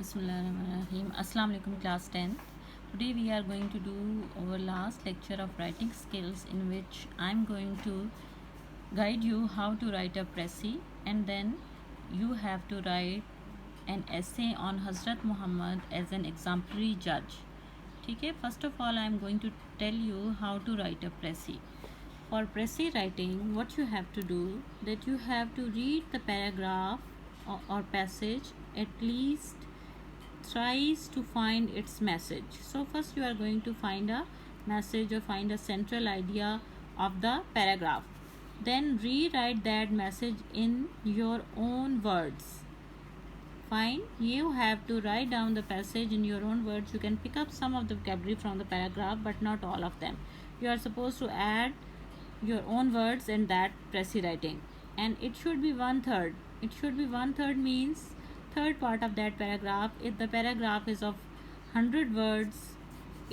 Bismillahirrahmanirrahim. Assalamu alaikum class 10. Today we are going to do our last lecture of writing skills, in which I'm going to guide you how to write a précis, and then you have to write an essay on Hazrat Muhammad as an exemplary judge. Okay, first of all I'm going to tell you how to write a précis. For précis writing, what you have to do, that you have to read the paragraph or passage at least tries to find its message. So first you are going to find a message or find a central idea of the paragraph. Then rewrite that message in your own words. Fine, you have to write down the passage in your own words. You can pick up some of the vocabulary from the paragraph, but not all of them. You are supposed to add your own words in that précis writing, and it should be 1/3. It should be 1/3 means third part of that paragraph. If the paragraph is of 100 words,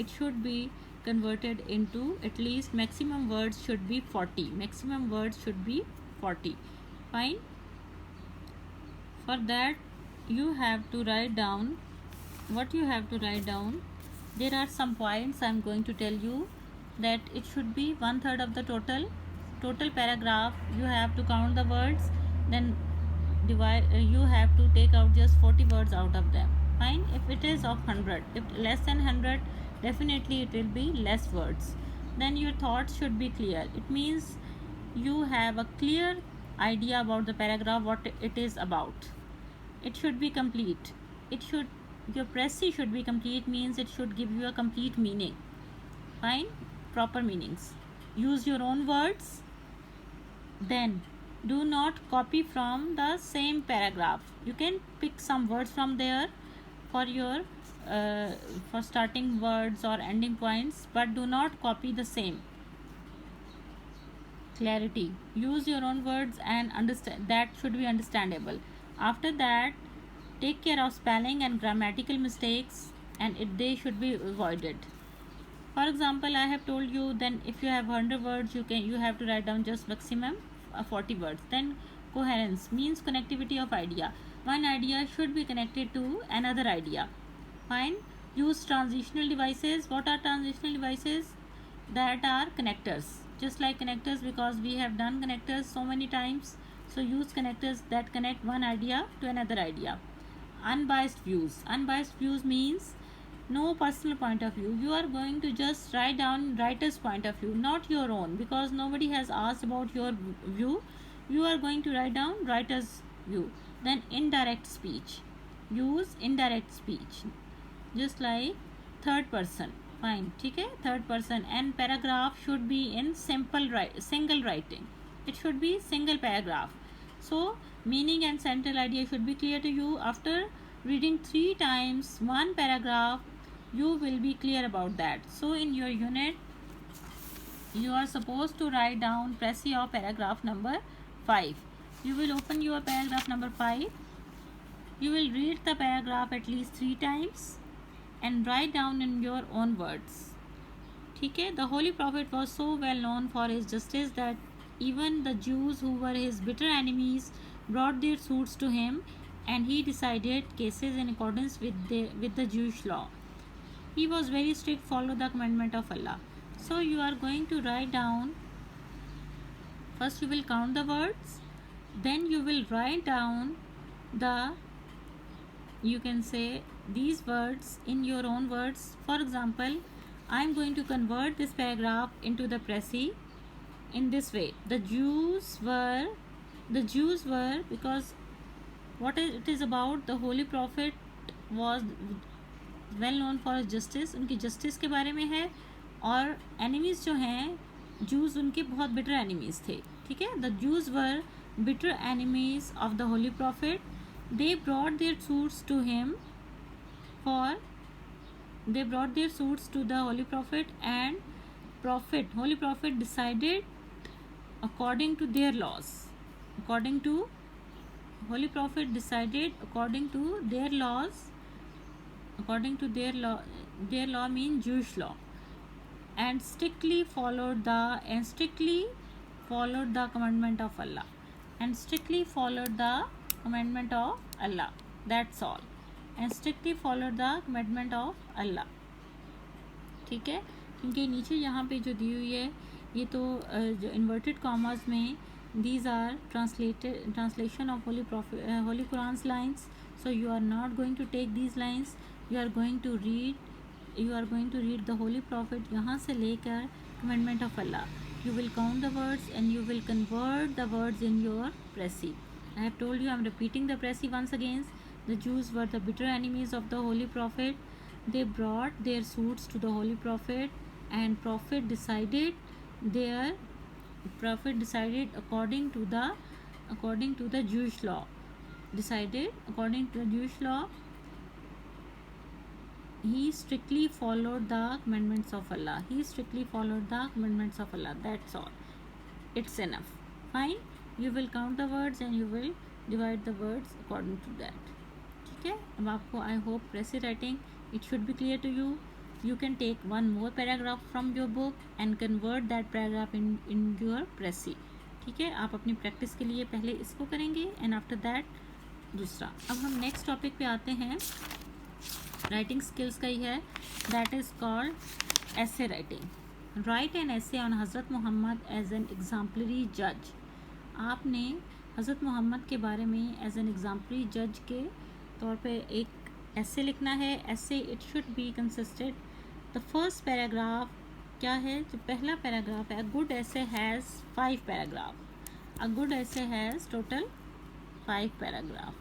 it should be converted into at least maximum words should be 40. Maximum words should be 40. Fine. For that you have to write down what you have to write down. There are some points I'm going to tell you, that it should be 1/3 of the total paragraph. You have to count the words, then divide. You have to take out just 40 words out of them. Fine. If it is of 100, if less than 100, definitely it will be less words. Then your thoughts should be clear. It means you have a clear idea about the paragraph, what it is about. It should be complete. Your précis should be complete, means it should give you a complete meaning. Fine. Proper meanings. Use your own words. Then do not copy from the same paragraph. You can pick some words from there for your for starting words or ending points, but do not copy the same. Clarity. Use your own words and understand, that should be understandable. After that, take care of spelling and grammatical mistakes, and they should be avoided. For example, I have told you, then if you have 100 words, you have to write down just maximum 40 words. Then coherence means connectivity of idea. One idea should be connected to another idea. Fine. Use transitional devices. What are transitional devices? That are connectors, just like connectors, because we have done connectors so many times. So use connectors that connect one idea to another idea. Unbiased views. Unbiased views means no personal point of view. You are going to just write down writer's point of view, not your own, because nobody has asked about your view. You are going to write down writer's view. Then indirect speech. Use indirect speech, just like third person. Fine. Okay, third person. And paragraph should be in single writing. It should be single paragraph. So meaning and central idea should be clear to you. After reading 3 times one paragraph, you will be clear about that. So in your unit, you are supposed to write down précis of paragraph number 5. You will open your paragraph number 5. You will read the paragraph at least 3 times and write down in your own words. Okay? The Holy Prophet was so well known for his justice that even the Jews, who were his bitter enemies, brought their suits to him, and he decided cases in accordance with the Jewish law. He was very strict, follow the commandment of Allah. So you are going to write down, first you will count the words, then you will write down you can say these words in your own words. For example, I am going to convert this paragraph into the précis in this way. The Jews were, because what it is about, the Holy Prophet was well known for his justice. उनकी justice के बारे में है, और enemies जो हैं Jews, उनके बहुत bitter enemies थे. ठीक है. The Jews were bitter enemies of the Holy Prophet. They brought their suits to him they brought their suits to the Holy Prophet, and Holy Prophet decided according to their laws. Holy Prophet decided according to their laws. Their law means Jewish law, and strictly followed the commandment of Allah. That's all. And strictly follow the commitment of Allah. ठीक है, क्योंकि नीचे यहाँ पे जो दी हुई है ये तो जो इन्वर्टेड कॉमर्स में these are translation of holy Quran's lines, so you are not going to take these lines, you are going to read the holy prophet यहाँ से लेकर commandment of Allah. You will count the words and you will convert the words in your presi. I have told you, I am repeating the presi once again. The Jews were the bitter enemies of the holy prophet. They brought their suits to the holy prophet, and prophet decided according to the Jewish law. He strictly followed the commandments of Allah. That's all. It's enough. Fine. You will count the words and you will divide the words according to that. ठीक है, अब आपको I hope presi writing it should be clear to you. You can take one more paragraph from your book and convert that paragraph in your presi. ठीक है, आप अपनी practice के लिए पहले इसको करेंगे एंड आफ्टर दैट दूसरा। अब हम नेक्स्ट टॉपिक पे आते हैं, राइटिंग स्किल्स का ही है, that is called essay writing. Right an essay on हज़रत मोहम्मद एज एन एग्जाम्पलरी जज। आपने हज़रत मोहम्मद के बारे में एज एन एग्जाम्पलरी जज के तौर पे एक ऐसे लिखना है। ऐसे it should be consisted, the first paragraph क्या है, जो पहला पैराग्राफ है, गुड ऐसे हैज़ 5 पैराग्राफ। अ गुड ऐसे has total 5 paragraph.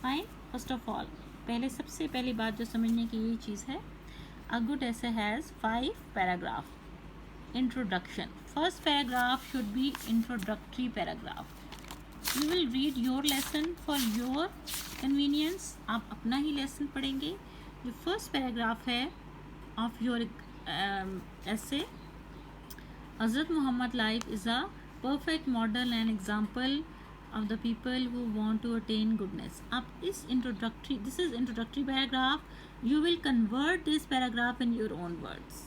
Fine, first of all पहले सबसे पहली बात जो समझने की यही चीज़ है, अ गुड ऐसे has 5 paragraph. Introduction, first paragraph should be introductory paragraph. You will read your lesson for your convenience. आप अपना ही लेसन पढ़ेंगे। जो फर्स्ट पैराग्राफ है ऑफ योर ऐसे, हज़रत Muhammad life is a perfect model and example of the people who want to attain goodness. आप इस introductory, this is introductory paragraph, you will convert this paragraph in your own words.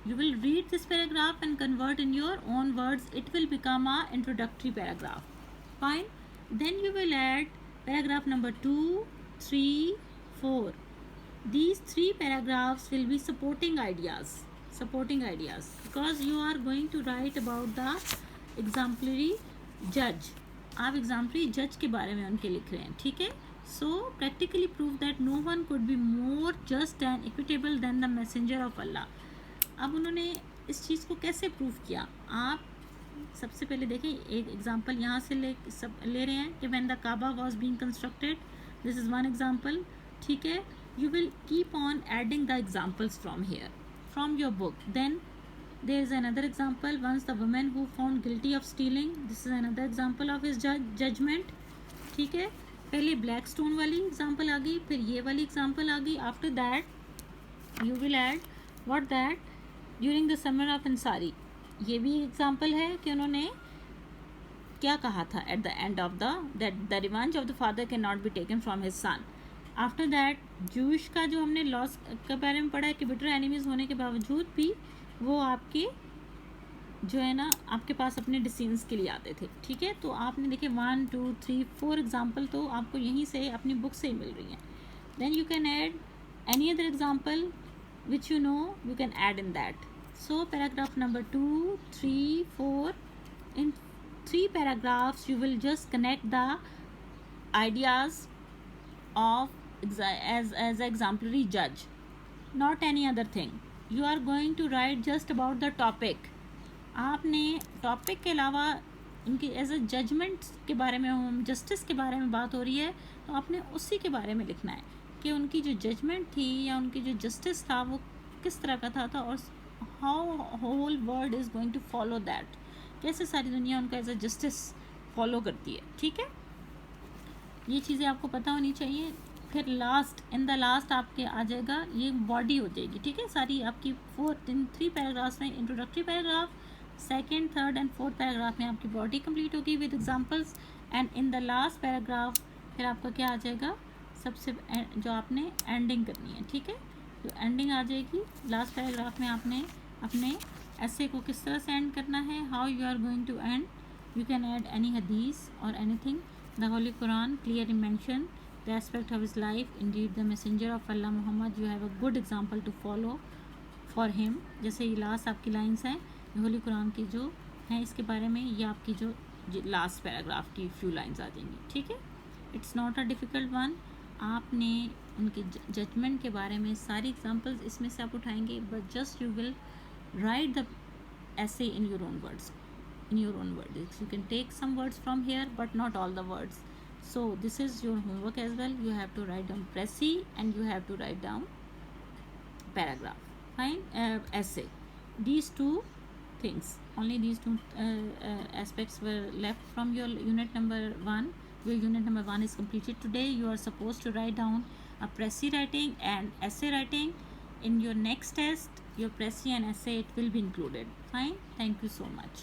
You will read this paragraph and convert in your own words. It will become a introductory paragraph. Fine. Then you will add paragraph number 2, 3, 4. These 3 paragraphs will be supporting ideas because you are going to write about the exemplary judge. आप exemplary judge के बारे में उनके लिख रहे हैं, ठीक है। So practically prove that no one could be more just and equitable than the messenger of Allah. अब उन्होंने इस चीज़ को कैसे प्रूव किया, आप सबसे पहले देखें, एक एग्जांपल यहाँ से ले रहे हैं कि when the Kaaba was being constructed, this is one example, ठीक है। You will keep on adding the examples from here, from your book. Then there is another example, once the women who found guilty of stealing, this is another example of his judgement, ठीक है। पहले black stone वाली example आ गई, फिर ये वाली example आ गई। After that you will add what that during the summer of Ansari, ये भी एग्जाम्पल है कि उन्होंने क्या कहा था at the end of the revenge of the father can not be taken from his son. After that जूश का जो हमने लॉस के बारे में पढ़ा है कि बिटर एनिमीज होने के बावजूद भी वो आपके जो है ना आपके पास अपने डिसीजंस के लिए आते थे, ठीक है। तो आपने देखे 1, 2, 3, 4 एग्जाम्पल तो आपको यहीं से अपनी बुक से ही मिल रही हैं। Then you can add any other example which you know you can add in that. So paragraph number 2, 3, 4, in 3 paragraphs you will just connect the ideas of as exemplary judge, not any other thing. You are going to write just about the topic. आपने topic के अलावा इनके as a judgement के बारे में, justice के बारे में बात हो रही है, तो आपने उसी के बारे में लिखना है कि उनकी जो जजमेंट थी या उनकी जो जस्टिस था वो किस तरह का था और how whole world is going to follow that, कैसे सारी दुनिया उनका एज अ जस्टिस फॉलो करती है, ठीक है। ये चीज़ें आपको पता होनी चाहिए। फिर इन द लास्ट आपके आ जाएगा, ये बॉडी हो जाएगी, ठीक है। सारी आपकी 3 पैराग्राफ्स में introductory paragraph, second, third and fourth paragraph में आपकी बॉडी कंप्लीट होगी with examples, and in the last paragraph फिर आपका क्या आ जाएगा, सबसे जो आपने एंडिंग करनी है, ठीक है। तो एंडिंग आ जाएगी लास्ट पैराग्राफ में। आपने अपने ऐसे को किस तरह से एंड करना है, how you are going to end. You can add any हदीस और anything, the holy Quran clearly mention the aspect of his life. Indeed, the messenger of Allah Muhammad, you have a good example to follow for him. जैसे ये last आपकी lines हैं, ये होली कुरान की जो हैं इसके बारे में, ये आपकी जो लास्ट पैराग्राफ की फ्यू लाइन्स आ जाएंगी, ठीक है. It's not a difficult one. आपने उनके जजमेंट के बारे में सारी एग्जांपल्स इसमें से आप उठाएंगे, but just you will write the essay in your own words. You can take some words from here, but not all the words. So this is your homework as well. You have to write down précis and you have to write down paragraph. Fine. Essay. These two things, only these two aspects were left from your unit number 1. Your unit number 1 is completed today. You are supposed to write down a précis writing and essay writing. In your next test, your précis and essay, it will be included. Fine. Thank you so much.